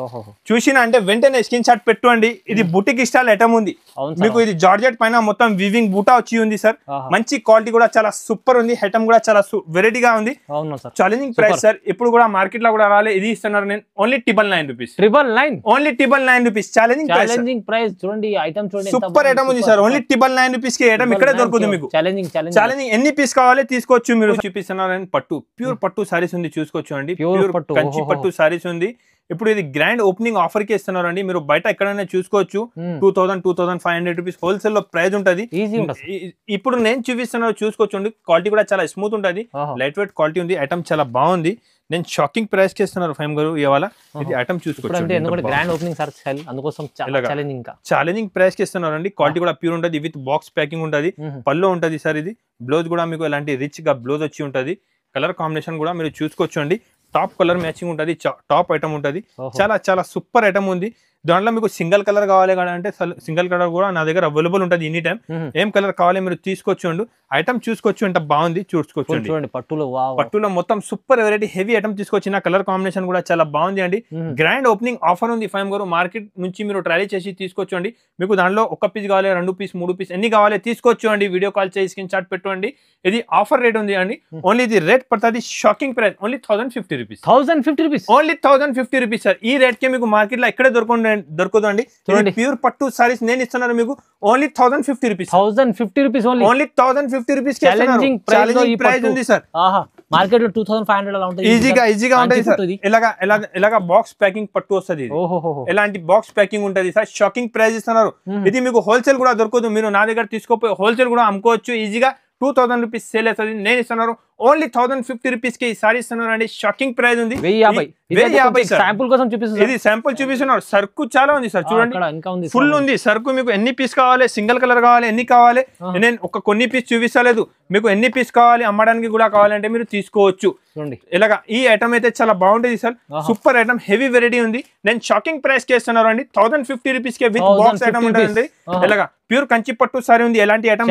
చూసినా అంటే వెంటనే స్క్రీన్ షాట్ పెట్టుకోండి. ఇది బుటిక్ స్టైల్ ఐటమ్ ఉంది మీకు. ఇది జార్జెట్ పైన మొత్తం వివింగ్ బూటా వచ్చి ఉంది సార్. మంచి క్వాలిటీ కూడా చాలా సూపర్ ఉంది. ఐటమ్ కూడా చాలా వెరైటీగా ఉంది. Challenging price sir. ఇప్పుడు కూడా మార్కెట్ లో కూడా రాలే. ఇది ఇస్తున్నారు నేను only 999 rupees. Only 999 rupees challenging price. చూడండి, ఐటమ్ చూడండి, సూపర్ ఐటమ్ ఉంది సార్. ఓన్లీ 999 రూపీస్ కి ఐటమ్ ఇక్కడే దొరుకుతుంది మీకు. ఛాలెంజింగ్ ఎన్ని పీస్ కావాలి తీసుకోవచ్చు మీరు. చూపిస్తున్నారు పట్టు, ప్యూర్ పట్టు సారీస్ ఉంది చూసుకోవచ్చు అండి. కంచి పట్టు సారీస్ ఉంది. ఇప్పుడు ఇది గ్రాండ్ ఓపెనింగ్ ఆఫర్ కి ఇస్తున్నారు అండి. మీరు బయట ఎక్కడైనా చూసుకోవచ్చు. 2000, 2500 రూపీస్ హోల్సేల్ లో ప్రైస్ ఉంటది. ఇప్పుడు నేను చూపిస్తున్నాను చూసుకోవచ్చు. క్వాలిటీ కూడా చాలా స్మూత్ ఉంటది, లైట్ వెయిట్ క్వాలిటీ ఉంది. ఐటమ్ చాలా బాగుంది. నేను షాకింగ్ ప్రైస్ కి ఇస్తున్నారు ఫైమ్ గారు ఇవాళ. ఇది ఐటమ్ చూసుకోవచ్చు. ఛాలెంజింగ్ ప్రైస్ కి ఇస్తున్నారు అండి. క్వాలిటీ కూడా ప్యూర్ ఉంటది, విత్ బాక్స్ ప్యాకింగ్ ఉంటది. పల్లో ఉంటది సార్. ఇది బ్లౌజ్ కూడా మీకు ఎలాంటి రిచ్ గా బ్లౌజ్ వచ్చి ఉంటది. కలర్ కాంబినేషన్ కూడా మీరు చూసుకోవచ్చు అండి. టాప్ కలర్ మ్యాచింగ్ ఉంటుంది, టాప్ ఐటమ్ ఉంటుంది. చాలా సూపర్ ఐటమ్ ఉంది. దాంట్లో మీకు సింగిల్ కలర్ కావాలి అంటే సింగిల్ కలర్ కూడా నా దగ్గర అవైలబుల్ ఉంటుంది ఎనీ టైం. ఏం కలర్ కావాలి మీరు తీసుకోవచ్చు. ఐటమ్ చూసుకోవచ్చు, ఎంత బాగుంది చూసుకోవచ్చు. పట్టులో మొత్తం సూపర్ వెరైటీ హెవీ ఐటమ్ తీసుకొచ్చిన. కలర్ కాంబినేషన్ కూడా చాలా బాగుంది అండి. గ్రాండ్ ఓపెనింగ్ ఆఫర్ ఉంది ఫైమ్ గారు. మార్కెట్ నుంచి మీరు ట్రై చేసి తీసుకోవచ్చు అండి. మీకు దానిలో 1 పీస్ కావాలి, 2 పీస్, 3 పీస్ ఎన్ని కావాలి తీసుకోవచ్చు అండి. వీడియో కాల్ చేసి స్క్రీన్ షాట్ పెట్టుకోండి. ఇది ఆఫర్ రేట్ ఉంది అండి. ఓన్లీ ఇది రేట్ పడుతుంది shocking price only 1050 rupees. Only 1050 rupees sir. ఈ రేట్ కి మీకు మార్కెట్ లో ఎక్కడే దొరకదు అండి. ప్యూర్ పట్టు సారీస్ నేను ఇస్తున్నాను మీకు only 1050 rupees. Only 1050 rupees challenging price ఉంది సార్. మార్కెట్ లో 2500 అలా ఉంటుంది. ఈజీగా ఉంటుంది సార్. ఇలాగా బాక్స్ ప్యాకింగ్ పట్టు వస్తుంది. ఎలాంటి బాక్స్ ప్యాకింగ్ ఉంటుంది సార్. షాకింగ్ ప్రైస్ ఇస్తున్నారు. ఇది మీకు హోల్సేల్ కూడా దొరకదు. మీరు నా దగ్గర తీసుకోపోయి హోల్సేల్ కూడా అమ్ముకోవచ్చు ఈజీగా. 2000 రూపీస్ సేల్ అవుతుంది. నేను ఇస్తున్నారు ఓన్లీ 1050 రూపీస్ కి ఈ సారీ ఇస్తున్నారు అండి. షాకింగ్ ప్రైస్ ఉంది. 1050 శాంపుల్ కోసం చూపిస్తున్నారు. ఇది శాంపుల్ చూపిస్తున్నారు. సరుకు చాలా ఉంది సార్. చూడండి, ఫుల్ ఉంది సరుకు. మీకు ఎన్ని పీస్ కావాలి, సింగిల్ కలర్ కావాలి, ఎన్ని కావాలి, నేను కొన్ని పీస్ చూపిస్తలేదు. మీకు ఎన్ని పీస్ కావాలి, అమ్మడానికి కూడా కావాలంటే మీరు తీసుకోవచ్చు. ఇలాగా ఈ ఐటమ్ అయితే చాలా బాగుంటుంది sir. Super item, heavy variety ఉంది. నేను షాకింగ్ ప్రైస్ కి ఇస్తున్నారు అండి. 1050 రూపీస్ కి విత్ బాక్స్ ఐటమ్ ఉంటుంది. ఇలాగా ప్యూర్ కంచి పట్టు సారీ ఉంది. ఎలాంటి ఐటమ్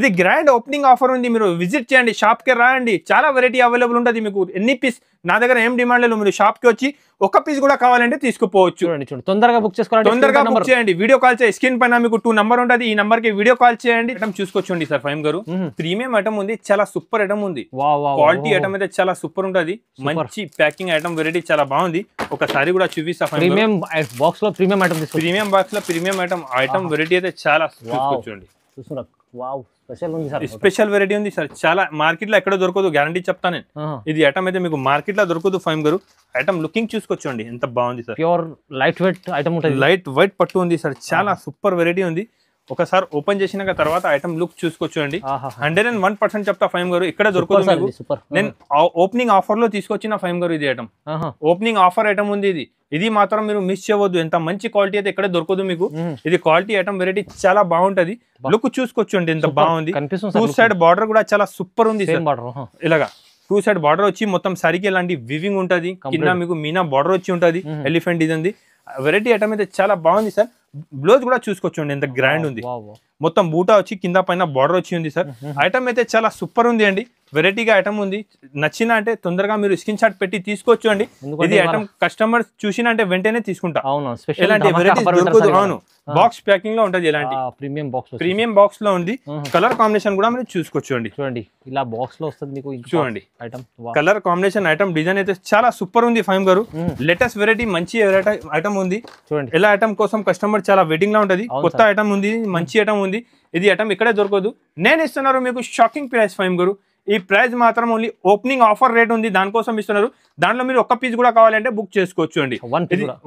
ఇది గ్రాండ్ ఓపెనింగ్ ఆఫర్ ఉంది. మీరు విజిట్ చేయండి, షాప్ కి రాయండి. చాలా వెరైటీ అవైలబుల్ ఉంటుంది. మీకు ఎన్ని పీస్, నా దగ్గర ఏం డిమాండ్ లేదు. మీరు షాప్ కి వచ్చి 1 పీస్ కూడా కావాలంటే తీసుకుపోవచ్చు. తొందరగా బుక్ చేసుకోవాలి, తొందరగా బుక్ చేయండి. వీడియో కాల్ చేయండి. స్క్రీన్ పైన మీకు 2 నెంబర్ ఉంటుంది. ఈ నెంబర్ కి వీడియో కాల్ చేయండి. ఐటమ్ చూసుకోవచ్చండి సార్. ఫైమ్ గారు ప్రీమియం ఐటమ్ ఉంది. చాలా సూపర్ ఐటమ్ ఉంది. క్వాలిటీ ఐటమ్ అయితే చాలా సూపర్ ఉంటుంది. మంచి ప్యాకింగ్ ఐటమ్ వెరైటీ చాలా బాగుంది. ఒకసారి కూడా చూపిస్తా. ప్రీమియం బాక్స్ లో ప్రీమియం ఐటమ్, ప్రీమియం బాక్స్ లో ప్రీమియం ఐటమ్ వెరైటీ అయితే చాలా చూసుకోవచ్చండి. స్పెషల్ వెరైటీ ఉంది సార్. చాలా మార్కెట్ లో ఎక్కడ దొరకదు, గ్యారంటీ చెప్తా నేను. ఇది ఐటమ్ అయితే మీకు మార్కెట్ లో దొరకదు ఫైమ్ గారు. ఐటమ్ లుకింగ్ చూసుకోవచ్చండి, ఎంత బాగుంది sir. Pure light weight item ఉంటుంది. లైట్ వైట్ పట్టు ఉంది సార్. చాలా సూపర్ వెరైటీ ఉంది. ఒకసారి ఓపెన్ చేసినాక తర్వాత ఐటమ్ లుక్ చూసుకోవచ్చండి. 101% చెప్తా ఫైమ్ గారు. ఇక్కడ దొరకదు మీకు. నేను ఓపెనింగ్ ఆఫర్ లో తీసుకొచ్చిన ఫైమ్ గారు. ఇది ఐటమ్ ఓపెనింగ్ ఆఫర్ ఐటమ్ ఉంది. ఇది మాత్రం మీరు మిస్ చేయవద్దు. ఎంత మంచి క్వాలిటీ అయితే ఇక్కడ దొరకదు మీకు. ఇది క్వాలిటీ ఐటమ్ వెరైటీ చాలా బాగుంటది. లుక్ చూసుకోవచ్చండి, ఎంత బాగుంది. 2 సైడ్ బార్డర్ కూడా చాలా సూపర్ ఉంది. ఇలాగా 2 సైడ్ బార్డర్ వచ్చి మొత్తం సరికి ఇలాంటి వివింగ్ ఉంటది. కింద మీకు మీనా బార్డర్ వచ్చి ఉంటది. ఎలిఫెంట్ ఇది ఉంది. వెరైటీ ఐటమ్ అయితే చాలా బాగుంది సార్. బ్లౌజ్ కూడా చూసుకోవచ్చు ఎంత గ్రాండ్ ఉంది మొత్తం బూటా వచ్చి కింద పైన బార్డర్ వచ్చి ఉంది సార్ ఐటమ్ అయితే చాలా సూపర్ ఉంది అండి వెరైటీగా ఐటమ్ ఉంది నచ్చిన అంటే తొందరగా మీరు స్క్రీన్ షాట్ పెట్టి తీసుకోవచ్చు అండి ఇది ఐటమ్ కస్టమర్ చూసిన అంటే వెంటనే తీసుకుంటా ఎలాంటి వెరైటీస్ దొరకదు అవును బాక్స్ ప్యాకింగ్ లో ఉంటది ఎలాంటి ప్రీమియం బాక్స్ లో ఉంది కలర్ కాంబినేషన్ కూడా మీరు చూసుకోవచ్చు అండి చూడండి ఇలా బాక్స్ లో వస్తుంది మీకు చూడండి కలర్ కాంబినేషన్ ఐటమ్ డిజైన్ అయితే చాలా సూపర్ ఉంది ఫైమ్ గారు లేటెస్ట్ వెరైటీ మంచి ఐటమ్ ఉంది చూడండి ఇలా ఐటమ్ కోసం కస్టమర్ చాలా వెయిటింగ్ లో ఉంటది కొత్త ఐటమ్ ఉంది మంచి ఐటమ్ ఉంది ఇది ఐటమ్ ఇక్కడే దొరకదు నేను ఇస్తున్నారు మీకు షాకింగ్ ప్రైస్ ఫైమ్ గారు ఈ ప్రైస్ మాత్రం ఓన్లీ ఓపెనింగ్ ఆఫర్ రేట్ ఉంది దానికోసం ఇస్తున్నారు దాంట్లో మీరు ఒక్క పీస్ కూడా కావాలంటే బుక్ చేసుకోవచ్చు అండి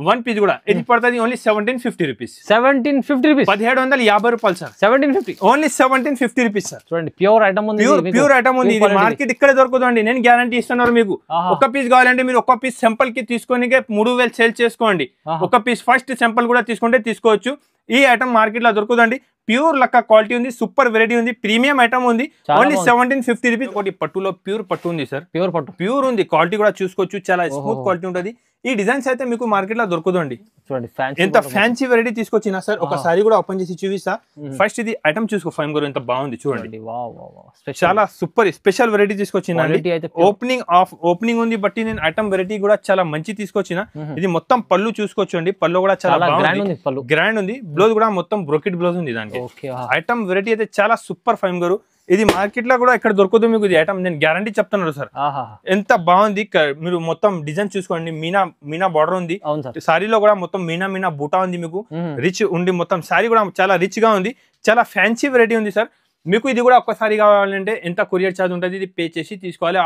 వన్ పీస్ కూడా ఇది పడుతుంది ఓన్లీ 1750 రూపీస్ 1750 రూపీస్ 1750 రూపాయలు సార్ 1750 ఓన్లీ 1750 రూపీస్ సార్ చూడండి ప్యూర్ ఐటమ్ ఉంది ప్యూర్ ఐటమ్ ఉంది ఇది మార్కెట్ ఇక్కడే దొరకదు అండి నేను గ్యారంటీ ఇస్తున్నారు మీకు ఒక పీస్ కావాలంటే మీరు ఒక పీస్ సింపుల్ కి తీసుకొని 3000 సేల్ చేసుకోండి ఒక పీస్ ఫస్ట్ సింపుల్ కూడా తీసుకుంటే తీసుకోవచ్చు ఈ ఐటమ్ మార్కెట్ లో దొరకదండి ప్యూర్ లక్క క్వాలిటీ ఉంది సూపర్ వెరైటీ ఉంది ప్రీమియం ఐటమ్ ఉంది ఓన్లీ 1750 రూపీస్ ఒకటి పట్టులో ప్యూర్ పట్టు ఉంది సార్ ప్యూర్ పట్టు ప్యూర్ ఉంది క్వాలిటీ కూడా చూసుకోవచ్చు చాలా స్మూత్ క్వాలిటీ ఉంటుంది ఈ డిజైన్స్ అయితే మీకు మార్కెట్ లో దొరకదు అండి చూడండి ఎంత ఫ్యాన్సీ వెరైటీ తీసుకొచ్చినా సార్ ఒక సారీ కూడా ఓపెన్ చేసి చూపిస్తా ఫస్ట్ ఇది ఐటమ్ చూసుకో ఫైమ్ గారు ఎంత బాగుంది చూడండి చాలా సూపర్ స్పెషల్ వెరైటీ తీసుకొచ్చిన ఓపెనింగ్ ఉంది బట్టి నేను ఐటమ్ వెరైటీ కూడా చాలా మంచి తీసుకొచ్చిన ఇది మొత్తం పళ్ళు చూసుకోవచ్చు అండి పళ్ళు కూడా చాలా గ్రాండ్ ఉంది బ్లౌజ్ కూడా మొత్తం బ్రోకెట్ బ్లౌజ్ ఉంది దానికి ఐటమ్ వెరైటీ అయితే చాలా సూపర్ ఫైమ్ గారు ఇది మార్కెట్ లో కూడా ఇక్కడ దొరకదు మీకు ఇది ఐటమ్ నేను గ్యారంటీ చెప్తున్నాను సార్ ఎంత బాగుంది మీరు మొత్తం డిజైన్ చూసుకోండి మీనా బార్డర్ ఉంది సారీలో కూడా మొత్తం మీనా బూటా ఉంది మీకు రిచ్ ఉండి మొత్తం సారీ కూడా చాలా రిచ్ గా ఉంది చాలా ఫ్యాన్సీ వెరైటీ ఉంది సార్ మీకు ఇది కూడా ఒక్కసారి కావాలంటే ఎంత కొరియర్ ఛార్జ్ ఉంటుంది ఇది పే చేసి తీసుకోవాలి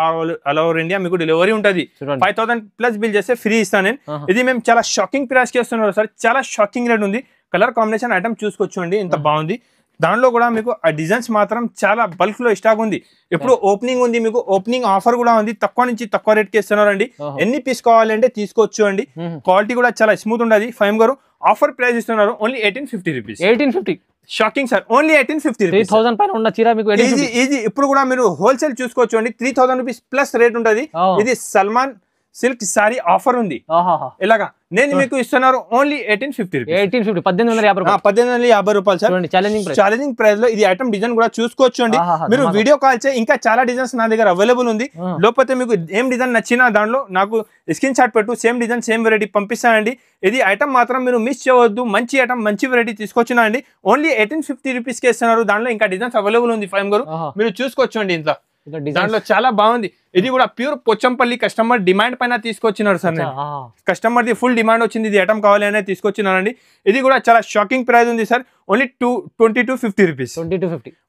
ఆల్ ఓవర్ ఇండియా మీకు డెలివరీ ఉంటుంది 5000 ప్లస్ బిల్ చేస్తే ఫ్రీ ఇస్తాను నేను ఇది మేము చాలా షాకింగ్ ప్రైస్ కి ఇస్తున్నారు సార్ చాలా షాకింగ్ రేట్ ఉంది కలర్ కాంబినేషన్ ఐటమ్ చూసుకోవచ్చు అండి ఎంత బాగుంది దానిలో కూడా మీకు ఆ డిజైన్స్ మాత్రం చాలా బల్క్ లో స్టాక్ ఉంది ఇప్పుడు ఓపెనింగ్ ఉంది మీకు ఓపెనింగ్ ఆఫర్ కూడా ఉంది తక్కువ నుంచి తక్కువ రేట్ కి ఇస్తున్నారండి ఎన్ని పీస్ కావాలంటే తీసుకోవచ్చు అండి క్వాలిటీ కూడా చాలా స్మూత్ ఉండదు ఫైమ్ గారు ఆఫర్ ప్రైస్ ఇస్తున్నారు only 1850 rupees 1850 shocking sir only 1850 rupees 3000 పైన ఉన్న చీర మీకు ఇది ఇప్పుడు కూడా మీరు హోల్సేల్ చూసుకోవచ్చు అండి 3000 రూపీస్ ప్లస్ రేట్ ఉంటది ఇది సల్మాన్ సిల్క్ సారీ ఆఫర్ ఉంది ఇలాగా నేను మీకు ఇస్తున్నారు ఓన్లీ 1850 రూపీస్ 1850 రూపాయలు సార్ ఛాలెంజింగ్ ప్రైస్ లో ఇది ఐటమ్ డిజైన్ కూడా చూసుకోవచ్చు అండి మీరు వీడియో కాల్ చేసి ఇంకా చాలా డిజైన్స్ నా దగ్గర అవైలబుల్ ఉంది లేకపోతే మీకు ఏం డిజైన్ నచ్చినా దాంట్లో నాకు స్క్రీన్ షాట్ పెట్టు సేమ్ డిజైన్ సేమ్ వెరైటీ పంపిస్తానండి ఇది ఐటమ్ మాత్రం మీరు మిస్ చేయవద్దు మంచి ఐటమ్ మంచి వెరైటీ తీసుకొచ్చినా అండి ఓన్లీ 1850 రూపీస్ కి ఇస్తున్నారు దాంట్లో ఇంకా డిజైన్స్ అవైలబుల్ ఉంది ఫైమ్ గారు మీరు చూసుకోవచ్చు అండి ఇంత దాంట్లో చాలా బాగుంది ఇది కూడా ప్యూర్ పోచంపల్లి కస్టమర్ డిమాండ్ పైన తీసుకొచ్చినారు sir customer the full demand వచ్చింది ఇది ఐటమ్ కావాలి అనేది తీసుకొచ్చినారండి ఇది కూడా చాలా షాకింగ్ ప్రైస్ ఉంది sir only 2250 rupees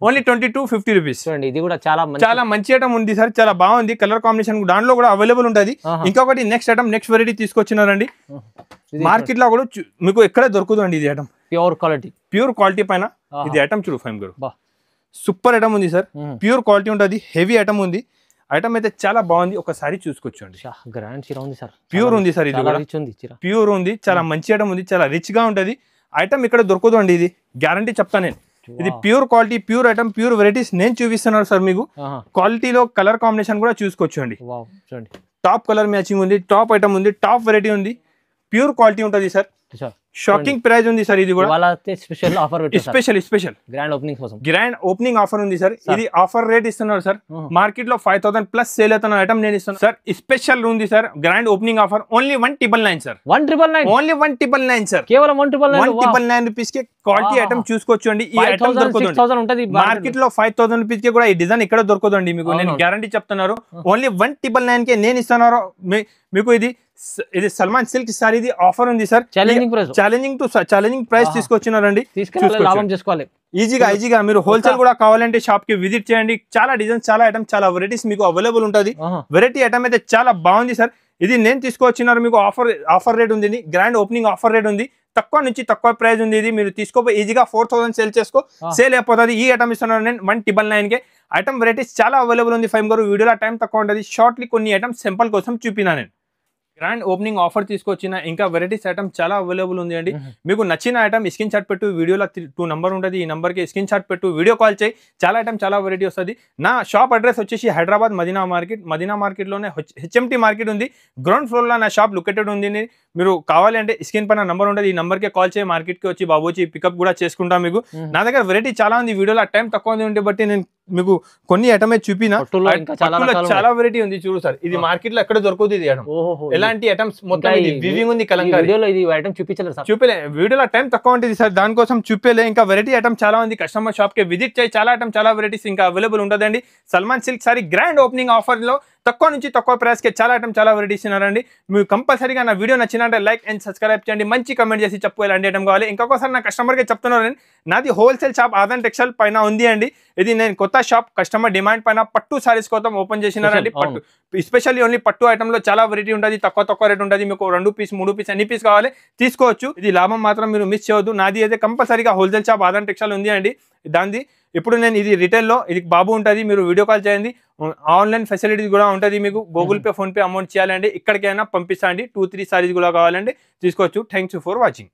only 2250 rupees ఇది కూడా చాలా మంచి ఐటమ్ ఉంది సార్ చాలా బాగుంది కలర్ కాంబినేషన్ దాంట్లో కూడా అవైలబుల్ ఉంటుంది ఇంకొకటి నెక్స్ట్ ఐటమ్ నెక్స్ట్ వెరైటీ తీసుకొచ్చినారండి మార్కెట్ లో కూడా మీకు ఎక్కడ దొరుకుతుంది అండి ఇది ఐటమ్ ప్యూర్ క్వాలిటీ పైన ఇది ఐటమ్ చూడు ఫైమ్ గారు సూపర్ ఐటమ్ ఉంది సార్ ప్యూర్ క్వాలిటీ ఉంటుంది హెవీ ఐటమ్ ఉంది ఐటమ్ అయితే చాలా బాగుంది ఒకసారి చూసుకోవచ్చు ప్యూర్ ఉంది సార్ ఇది ప్యూర్ ఉంది చాలా మంచి ఐటమ్ ఉంది చాలా రిచ్ గా ఉంటది ఐటమ్ ఇక్కడ దొరకదు అండి ఇది గ్యారంటీ చెప్తాను నేను ఇది pure quality pure item pure varieties నేను చూపిస్తున్నాను సార్ మీకు క్వాలిటీలో కలర్ కాంబినేషన్ కూడా చూసుకోవచ్చు అండి టాప్ కలర్ మ్యాచింగ్ ఉంది టాప్ ఐటమ్ ఉంది టాప్ వెరైటీ ఉంది ప్యూర్ క్వాలిటీ ఉంటుంది సార్ షాకింగ్ ప్రైస్ ఉంది సార్ ఇది కూడా special offer special grand opening offer ఉంది సార్ ఇది ఆఫర్ రేట్ ఇస్తున్నారు సార్ మార్కెట్ లో 5000 ప్లస్ సేల్ అవుతున్న ఐటమ్ నేను ఇస్తాను సార్ స్పెషల్ ఉంది sir grand opening offer only 1999 sir only 1999 sir కేవలం 1999 రూపీస్ కి క్వాలిటీ ఐటమ్ చూసుకోవచ్చు అండి ఈ ఐటమ్ దొరకదు మార్కెట్ లో 5000 రూపీస్ కి కూడా ఈ డిజైన్ ఇక్కడ దొరకదు అండి మీకు నేను గ్యారంటీ చెప్తున్నారు ఓన్లీ 1999 కి నేను ఇస్తున్నారు మీకు ఇది సల్మాన్ సిల్క్ సారీ ఇది ఆఫర్ ఉంది సార్ ఛాలెంజింగ్ ప్రైస్ తీసుకొచ్చినారండి ఈజీగా మీరు హోల్సేల్ కూడా కావాలంటే షాప్ కి విజిట్ చేయండి చాలా డిజైన్స్ చాలా ఐటమ్ చాలా వెరైటీస్ మీకు అవైలబుల్ ఉంటుంది వెరైటీ ఐటమ్ అయితే చాలా బాగుంది సార్ ఇది నేను తీసుకొచ్చినారు మీకు ఆఫర్ రేట్ ఉంది గ్రాండ్ ఓపెనింగ్ ఆఫర్ రేట్ ఉంది తక్కువ నుంచి తక్కువ ప్రైస్ ఉంది ఇది మీరు తీసుకోపోయి ఈజీగా 4000 సేల్ అయిపోతుంది ఈ ఐటమ్ ఇస్తున్నారు నేను 1999 కి ఐటమ్ వెరైటీస్ చాలా అవైలబుల్ ఉంది ఫైమ్ గారు వీడియోలో టైం తక్కువ ఉంటుంది షార్ట్లీ కొన్ని ఐటమ్స్ సింపుల్ కోసం చూపినా నేను గ్రాండ్ ఓపెనింగ్ ఆఫర్ తీసుకొచ్చిన ఇంకా వెరైటీస్ ఐటమ్ చాలా అవైలబుల్ ఉంది అండి. మీకు నచ్చిన ఐటమ్ స్క్రీన్ షాట్ పెట్టు, వీడియోలో 2 నంబర్ ఉంటుంది, ఈ నంబర్కి స్క్రీన్ షాట్ పెట్టు, వీడియో కాల్ చేయి, చాలా ఐటమ్ చాలా వెరైటీ వస్తుంది. నా షాప్ అడ్రస్ వచ్చేసి హైదరాబాద్ మదీనా మార్కెట్లోనే హెచ్ఎంటీ మార్కెట్ ఉంది, గ్రౌండ్ ఫ్లోర్లో నా షాప్ లొకేటెడ్ ఉంది. మీరు కావాలి అంటే స్క్రీన్ పైన నంబర్ ఉంటుంది, ఈ నంబర్కే కాల్ చేయి, మార్కెట్కి వచ్చి బాబోచి పికప్ కూడా చేసుకుంటాం. మీకు నా దగ్గర వెరైటీ చాలా ఉంది, వీడియోలో టైం తక్కువ ఉంది బట్టి నేను మీకు కొన్ని ఐటమే చూపినా, చాలా వెరైటీ ఉంది. చూడు సార్, ఇది మార్కెట్ లో ఎక్కడ దొరుకుతుంది ఇది ఐటమ్, ఎలాంటి ఐటమ్స్ మొత్తం వివింగ్ ఉంది కలంకారీ. చూపలే, వీడియోలో టైం తక్కువ ఉంటుంది సార్, దానికోసం చూపేలే. ఇంకా వెరైటీ ఐటమ్ చాలా ఉంది, కస్టమర్ షాప్ కి విజిట్ చేయి, చాలా ఐటమ్ చాలా వెరైటీస్ ఇంకా అవైలబుల్ ఉంటుందండి. Salman silk sorry grand opening offer లో తక్కువ నుంచి తక్కువ ప్రైస్ కి చాలా ఐటమ్ చాలా వెరైటీస్ ఉన్నారండి. మీరు కంపల్సరీగా నా వీడియో నచ్చినంటే లైక్ అండ్ సబ్స్క్రైబ్ చేయండి, మంచి కమెంట్ చేసి చెప్పు ఎలాంటి ఐటమ్ కావాలి. ఇంకొకసారి నా కస్టమర్ కి చెప్తున్నాను, నాది హోల్సేల్ షాప్ ఆదాన్ టెక్స్టైల్ పైన ఉంది అండి. ఇది నేను కొత్త షాప్ కస్టమర్ డిమాండ్ పైన పట్టు సారీస్ కోసం ఓపెన్ చేసినారండి. పట్టు ఎస్పెషల్లీ ఓన్లీ పట్టు ఐటమ్ లో చాలా వెరైటీ ఉంటుంది, తక్కువ రేట్ ఉంటుంది. మీకు 2 పీస్ 3 పీస్ ఎన్ని పీస్ కావాలి తీసుకోవచ్చు. ఇది లాభం మాత్రం మీరు మిస్ చేయవద్దు. నాది అయితే కంపల్సరీగా హోల్సేల్ షాప్ ఆదాన్ టెక్స్టైల్ ఉంది అండి. దాన్ని ఇప్పుడు నేను ఇది రిటైల్లో ఇది బాబు ఉంటుంది, మీరు వీడియో కాల్ చేయండి, ఆన్లైన్ ఫెసిలిటీస్ కూడా ఉంటుంది. మీకు Google pay phone pay amount చేయాలండి, ఇక్కడికైనా పంపిస్తాండి. 2-3 సారీస్ కూడా కావాలండి తీసుకోవచ్చు. Thanks for watching.